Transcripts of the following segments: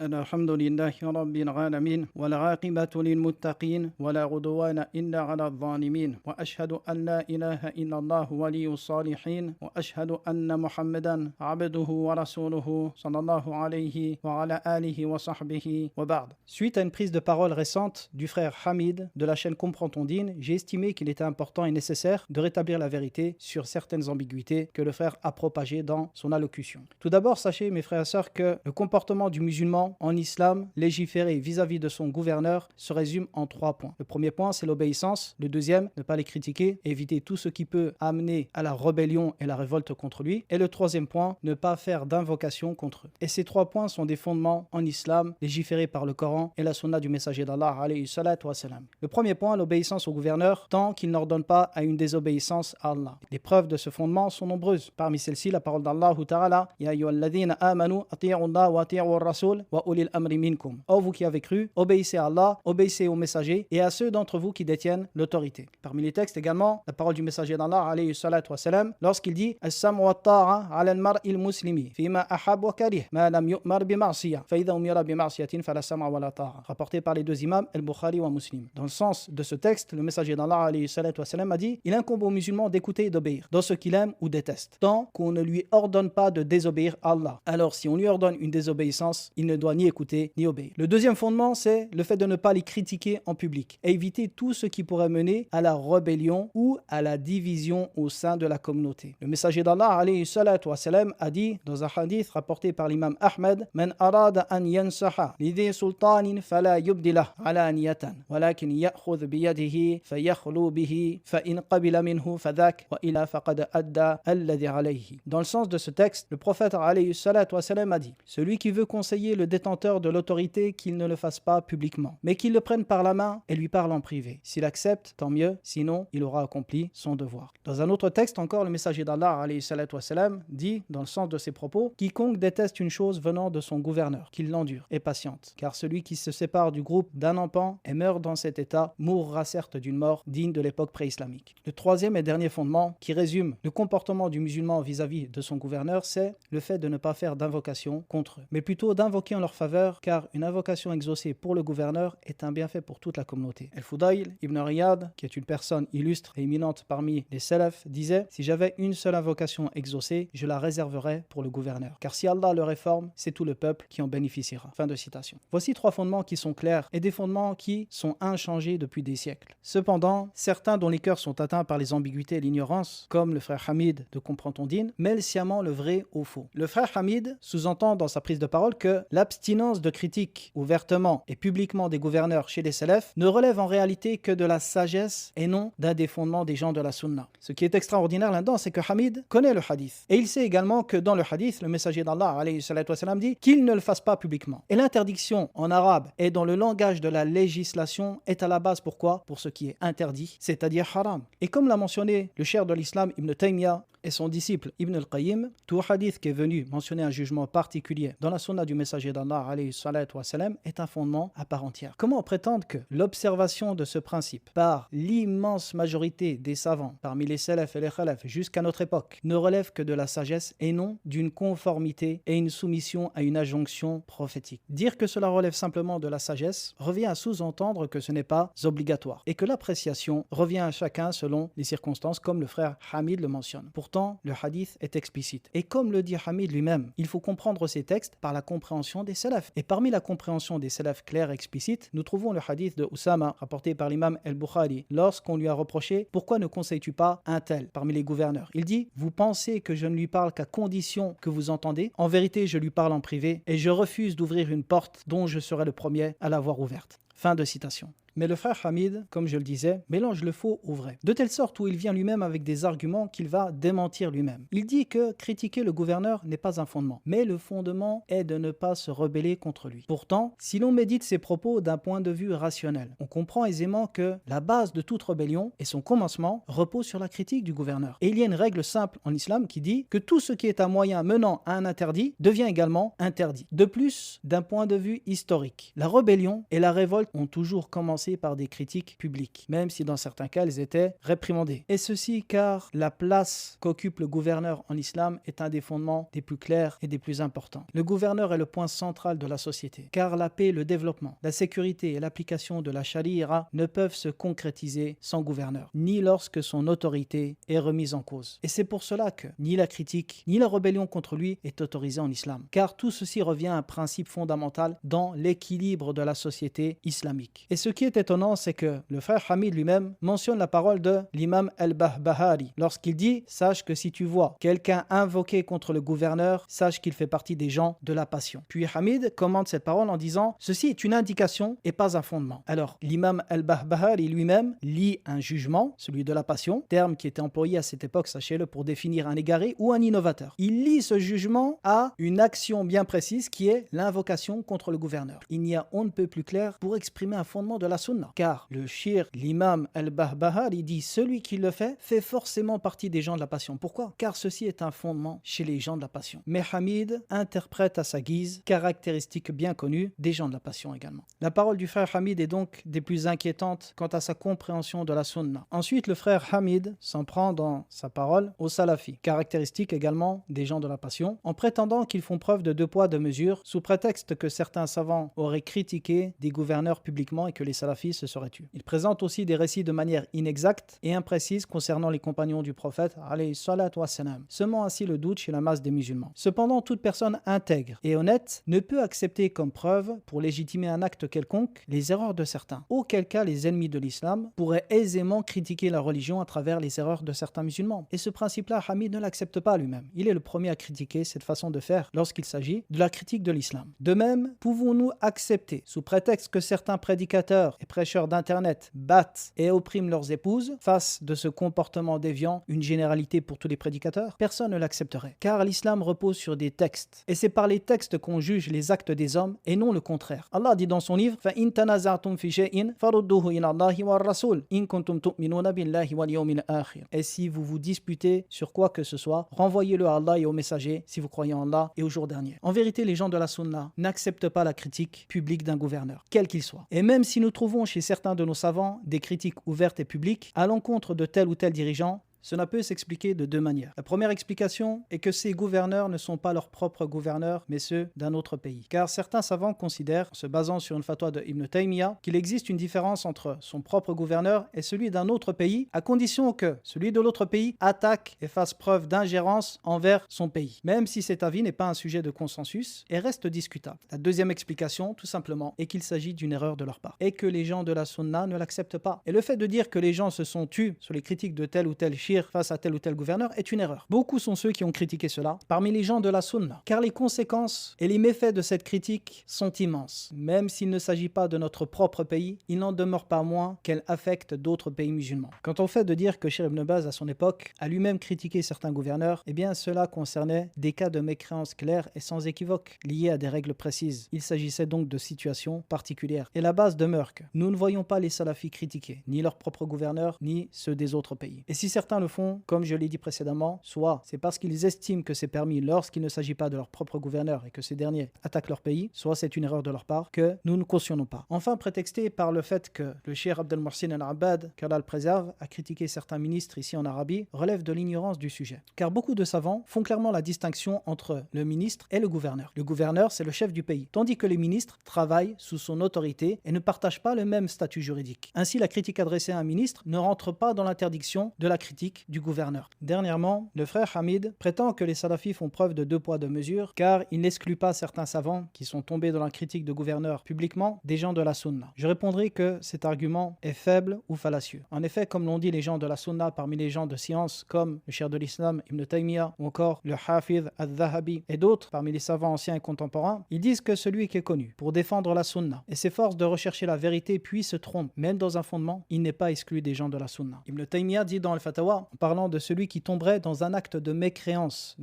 الحمد لله رب العالمين والعاقبة للمتقين ولا عدوان إلا على الظالمين وأشهد أن لا إله إلا الله ولي الصالحين وأشهد أن محمدا عبده ورسوله صلى الله عليه وعلى آله وصحبه وبعد. Suite à une prise de parole récente du frère Hamid de la chaîne Comprends ton dîne, j'ai estimé qu'il était important et nécessaire de rétablir la vérité sur certaines ambiguïtés que le frère a propagées dans son allocution. Tout d'abord, sachez mes frères et sœurs que le comportement du musulman en islam, légiférer vis-à-vis de son gouverneur, se résume en 3 points. Le premier point, c'est l'obéissance. Le deuxième, ne pas les critiquer, éviter tout ce qui peut amener à la rébellion et la révolte contre lui. Et le troisième point, ne pas faire d'invocation contre eux. Et ces 3 points sont des fondements en islam, légiférés par le Coran et la sunna du messager d'Allah, alayhi salatu wa salam. Le premier point, l'obéissance au gouverneur, tant qu'il n'ordonne pas à une désobéissance à Allah. Les preuves de ce fondement sont nombreuses. Parmi celles-ci, la parole d'Allah ta'ala, Ya ayyuhalladhina amanu ati'u Allah wa ati'u ar-rasul wa ulil amri minkum. Ô vous qui avez cru, obéissez à Allah, obéissez aux messagers et à ceux d'entre vous qui détiennent l'autorité. Parmi les textes également, la parole du messager d'Allah, alayhi salatu wa salam, lorsqu'il dit As-sam wa ta'a ala al-mar'i al-muslimi fima ahab wa karih ma lam yu'mar bi ma'siyah fa idha umira bi ma'siyatin fala sam'a wa la ta'a. Rapporté par les deux imams al-Bukhari wa Muslim. Dans le sens de ce texte, le messager d'Allah, alayhi salatu wa salam, a dit il incombe aux musulmans d'écouter et d'obéir dans ce qu'il aime ou déteste, tant qu'on ne lui ordonne pas de désobéir à Allah. Alors si on lui ordonne une désobéissance, il ne doit ni écouter ni obéir. Le deuxième fondement, c'est le fait de ne pas les critiquer en public et éviter tout ce qui pourrait mener à la rébellion ou à la division au sein de la communauté. Le messager d'Allah, alayhi salatu wa salam, a dit dans un hadith rapporté par l'imam Ahmed Man arada an yansaha lidhi sultanin fala yubdilah alaniyatan walakin ya'khudh biyadihi fayakhlu bihi fa in qabila minhu fadhak wa ila faqad adda alladhi alayhi. Dans le sens de ce texte, le prophète alayhi salatu wa salam a dit celui qui veut conseiller le détenteur de l'autorité, qu'il ne le fasse pas publiquement, mais qu'il le prenne par la main et lui parle en privé. S'il accepte, tant mieux, sinon il aura accompli son devoir. Dans un autre texte encore, le messager d'Allah alayhi salatu wa salam, dit, dans le sens de ses propos, quiconque déteste une chose venant de son gouverneur, qu'il l'endure et patiente, car celui qui se sépare du groupe d'un empan et meurt dans cet état, mourra certes d'une mort digne de l'époque pré-islamique. Le troisième et dernier fondement, qui résume le comportement du musulman vis-à-vis de son gouverneur, c'est le fait de ne pas faire d'invocation contre eux, mais plutôt d'invoquer en leur faveur, car une invocation exaucée pour le gouverneur est un bienfait pour toute la communauté. Al-Fudayl ibn Riyad, qui est une personne illustre et éminente parmi les salafs, disait « Si j'avais une seule invocation exaucée, je la réserverais pour le gouverneur. Car si Allah le réforme, c'est tout le peuple qui en bénéficiera. » Fin de citation. Voici 3 fondements qui sont clairs et des fondements qui sont inchangés depuis des siècles. Cependant, certains dont les cœurs sont atteints par les ambiguïtés et l'ignorance, comme le frère Hamid de Comprends ton dîne, mêlent sciemment le vrai au faux. Le frère Hamid sous-entend dans sa prise de parole que l'abstinence de critique ouvertement et publiquement des gouverneurs chez les salafs ne relève en réalité que de la sagesse et non d'un des fondements des gens de la sunna. Ce qui est extraordinaire là-dedans, c'est que Hamid connaît le hadith. Et il sait également que dans le hadith, le messager d'Allah alayhi salatu wa salam, dit qu'il ne le fasse pas publiquement. Et l'interdiction en arabe et dans le langage de la législation est à la base pourquoi ? Pour ce qui est interdit, c'est-à-dire haram. Et comme l'a mentionné le cheikh de l'islam Ibn Taymiyyah et son disciple Ibn al-Qayyim, tout hadith qui est venu mentionner un jugement particulier dans la sunna du messager d'Allah alayhi salatu wa salam est un fondement à part entière. Comment prétendre que l'observation de ce principe par l'immense majorité des savants, parmi les salafs et les khalafs jusqu'à notre époque, ne relève que de la sagesse et non d'une conformité et une soumission à une injonction prophétique? Dire que cela relève simplement de la sagesse revient à sous-entendre que ce n'est pas obligatoire et que l'appréciation revient à chacun selon les circonstances, comme le frère Hamid le mentionne. Pourtant, le hadith est explicite. Et comme le dit Hamid lui-même, il faut comprendre ces textes par la compréhension des salafs. Et parmi la compréhension des salafs clairs et explicites, nous trouvons le hadith de Oussama, rapporté par l'imam al-Bukhari, lorsqu'on lui a reproché « Pourquoi ne conseilles-tu pas un tel parmi les gouverneurs ?» Il dit « Vous pensez que je ne lui parle qu'à condition que vous entendez ? En vérité, je lui parle en privé et je refuse d'ouvrir une porte dont je serai le premier à l'avoir ouverte. » Fin de citation. Mais le frère Hamid, comme je le disais, mélange le faux au vrai, de telle sorte où il vient lui-même avec des arguments qu'il va démentir lui-même. Il dit que critiquer le gouverneur n'est pas un fondement, mais le fondement est de ne pas se rebeller contre lui. Pourtant, si l'on médite ses propos d'un point de vue rationnel, on comprend aisément que la base de toute rébellion et son commencement repose sur la critique du gouverneur. Et il y a une règle simple en islam qui dit que tout ce qui est un moyen menant à un interdit devient également interdit. De plus, d'un point de vue historique, la rébellion et la révolte ont toujours commencé commencer par des critiques publiques, même si dans certains cas elles étaient réprimandées. Et ceci car la place qu'occupe le gouverneur en islam est un des fondements des plus clairs et des plus importants. Le gouverneur est le point central de la société, car la paix, le développement, la sécurité et l'application de la charia ne peuvent se concrétiser sans gouverneur, ni lorsque son autorité est remise en cause. Et c'est pour cela que ni la critique, ni la rébellion contre lui est autorisée en islam, car tout ceci revient à un principe fondamental dans l'équilibre de la société islamique. Et ce qui est étonnant, c'est que le frère Hamid lui-même mentionne la parole de l'imam al-Bahbahari lorsqu'il dit « Sache que si tu vois quelqu'un invoquer contre le gouverneur, sache qu'il fait partie des gens de la passion. » Puis Hamid commente cette parole en disant « Ceci est une indication et pas un fondement. » Alors, l'imam al-Bahbahari lui-même lit un jugement, celui de la passion, terme qui était employé à cette époque, sachez-le, pour définir un égaré ou un innovateur. Il lie ce jugement à une action bien précise qui est l'invocation contre le gouverneur. Il n'y a on ne peut plus clair pour exprimer un fondement de la sunna. Car le shir, l'imam al-Bahbahari dit celui qui le fait forcément partie des gens de la passion. Pourquoi? Car ceci est un fondement chez les gens de la passion. Mais Hamid interprète à sa guise, caractéristique bien connue des gens de la passion également. La parole du frère Hamid est donc des plus inquiétantes quant à sa compréhension de la sunna. Ensuite, le frère Hamid s'en prend dans sa parole aux salafis, caractéristique également des gens de la passion, en prétendant qu'ils font preuve de 2 poids 2 mesures, sous prétexte que certains savants auraient critiqué des gouverneurs publiquement et que les salafis se seraient tus. Il présente aussi des récits de manière inexacte et imprécise concernant les compagnons du prophète, alayhi salatu wassalam, semant ainsi le doute chez la masse des musulmans. Cependant, toute personne intègre et honnête ne peut accepter comme preuve, pour légitimer un acte quelconque, les erreurs de certains, auquel cas les ennemis de l'islam pourraient aisément critiquer la religion à travers les erreurs de certains musulmans. Et ce principe-là, Hamid ne l'accepte pas lui-même. Il est le premier à critiquer cette façon de faire lorsqu'il s'agit de la critique de l'islam. De même, pouvons-nous accepter, sous prétexte que certains prédicateurs et prêcheurs d'internet battent et oppriment leurs épouses, face de ce comportement déviant, une généralité pour tous les prédicateurs? Personne ne l'accepterait, car l'islam repose sur des textes, et c'est par les textes qu'on juge les actes des hommes et non le contraire. Allah dit dans son livre فَإِن تَنَازَعْتُمْ فِي شَيْءٍ فَرُدُّوهُ إِلَى اللَّهِ وَالرَّسُولِ إِن كُنتُمْ تُؤْمِنُونَ بِاللَّهِ وَالْيَوْمِ الْآخِرِ. Et si vous vous disputez sur quoi que ce soit, renvoyez-le à Allah et au messager si vous croyez en Allah et au jour dernier. En vérité, les gens de la sunna n'acceptent pas la critique publique d'un gouverneur, quel qu'il soit. Et même si nous trouvons chez certains de nos savants des critiques ouvertes et publiques à l'encontre de tel ou tel dirigeant, cela peut s'expliquer de 2 manières. La première explication est que ces gouverneurs ne sont pas leurs propres gouverneurs, mais ceux d'un autre pays. Car certains savants considèrent, en se basant sur une fatwa de Ibn Taymiyyah, qu'il existe une différence entre son propre gouverneur et celui d'un autre pays, à condition que celui de l'autre pays attaque et fasse preuve d'ingérence envers son pays, même si cet avis n'est pas un sujet de consensus et reste discutable. La deuxième explication, tout simplement, est qu'il s'agit d'une erreur de leur part, et que les gens de la sunna ne l'acceptent pas. Et le fait de dire que les gens se sont tus sur les critiques de tel ou tel shir face à tel ou tel gouverneur est une erreur. Beaucoup sont ceux qui ont critiqué cela parmi les gens de la sunna, car les conséquences et les méfaits de cette critique sont immenses. Même s'il ne s'agit pas de notre propre pays, il n'en demeure pas moins qu'elle affecte d'autres pays musulmans. Quant au fait de dire que Cheikh Ibn Baz à son époque a lui-même critiqué certains gouverneurs, eh bien cela concernait des cas de mécréance clairs et sans équivoque, liés à des règles précises. Il s'agissait donc de situations particulières. Et la base demeure que nous ne voyons pas les salafis critiquer, ni leurs propres gouverneurs, ni ceux des autres pays. Et si certains le font, comme je l'ai dit précédemment, soit c'est parce qu'ils estiment que c'est permis lorsqu'il ne s'agit pas de leur propre gouverneur et que ces derniers attaquent leur pays, soit c'est une erreur de leur part que nous ne cautionnons pas. Enfin, prétexté par le fait que le cheikh Abdel Mohsin al-Abbad, qu'Allah le préserve, a critiqué certains ministres ici en Arabie, relève de l'ignorance du sujet. Car beaucoup de savants font clairement la distinction entre le ministre et le gouverneur. Le gouverneur, c'est le chef du pays, tandis que les ministres travaillent sous son autorité et ne partagent pas le même statut juridique. Ainsi, la critique adressée à un ministre ne rentre pas dans l'interdiction de la critique du gouverneur. Dernièrement, le frère Hamid prétend que les salafis font preuve de 2 poids 2 mesures, car il n'exclut pas certains savants qui sont tombés dans la critique de gouverneurs publiquement des gens de la sunna. Je répondrai que cet argument est faible ou fallacieux. En effet, comme l'ont dit les gens de la sunna parmi les gens de science, comme le cheikh de l'islam Ibn Taymiyyah ou encore le Hafidh al-Dhahabi et d'autres parmi les savants anciens et contemporains, ils disent que celui qui est connu pour défendre la sunna et s'efforce de rechercher la vérité puis se trompe, même dans un fondement, il n'est pas exclu des gens de la sunna. Ibn Taymiyyah dit dans le Fatawa en parlant de celui qui tomberait dans un acte de mécréance,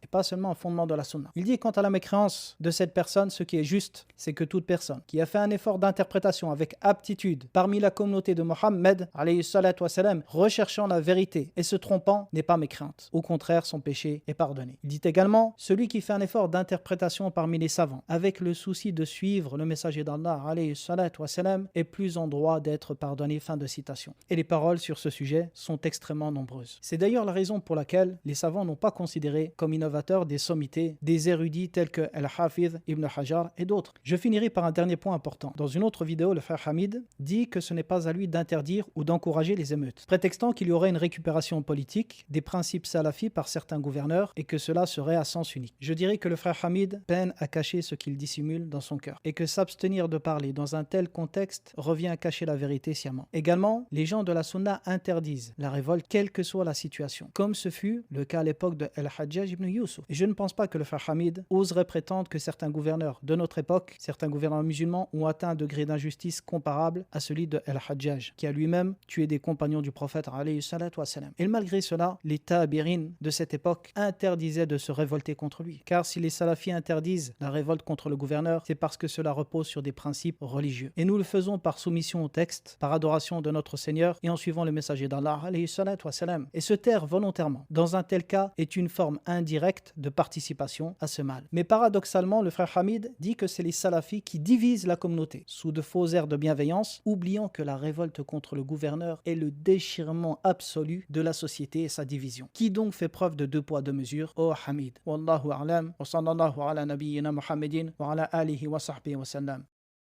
et pas seulement un fondement de la sunna. Il dit quant à la mécréance de cette personne, ce qui est juste, c'est que toute personne qui a fait un effort d'interprétation avec aptitude parmi la communauté de Mohammed, alayhi salatu wassalam, recherchant la vérité et se trompant, n'est pas mécréante. Au contraire, son péché est pardonné. Il dit également, celui qui fait un effort d'interprétation parmi les savants, avec le souci de suivre le messager d'Allah, alayhi salatu wassalam, est plus en droit d'être pardonné. Fin de citation. Et les paroles sur ce sujet sont extrêmement nombreuses. C'est d'ailleurs la raison pour laquelle les savants n'ont pas considéré comme innovateurs des sommités, des érudits tels que Al-Hafiz, Ibn Hajar et d'autres. Je finirai par un dernier point important. Dans une autre vidéo, le frère Hamid dit que ce n'est pas à lui d'interdire ou d'encourager les émeutes, prétextant qu'il y aurait une récupération politique des principes salafis par certains gouverneurs et que cela serait à sens unique. Je dirais que le frère Hamid peine à cacher ce qu'il dissimule dans son cœur et que s'abstenir de parler dans un tel contexte revient à cacher la vérité sciemment. Également, les gens de la sunna interdisent la révolte quelle que soit la situation, comme ce fut le cas à l'époque de Al-Hajjaj ibn Yusuf. Et je ne pense pas que le frère Hamid oserait prétendre que certains gouverneurs de notre époque, certains gouverneurs musulmans, ont atteint un degré d'injustice comparable à celui de Al-Hajjaj, qui a lui-même tué des compagnons du prophète alayhi salatu wassalam. Et malgré cela, les tabirin de cette époque interdisaient de se révolter contre lui. Car si les salafis interdisent la révolte contre le gouverneur, c'est parce que cela repose sur des principes religieux. Et nous le faisons par soumission au texte, par adoration de notre Seigneur et en suivant le messager d'Allah alayhi salatu wassalam. Et se taire volontairement, dans un tel cas, est une forme indirecte de participation à ce mal. Mais paradoxalement, le frère Hamid dit que c'est les salafis qui divisent la communauté sous de faux airs de bienveillance, oubliant que la révolte contre le gouverneur est le déchirement absolu de la société et sa division. Qui donc fait preuve de deux poids deux mesures? Oh Hamid. Wallahu a'lam wa sallallahu ala nabiyyina Muhammadin wa ala alihi wa sahbihi wa sallam.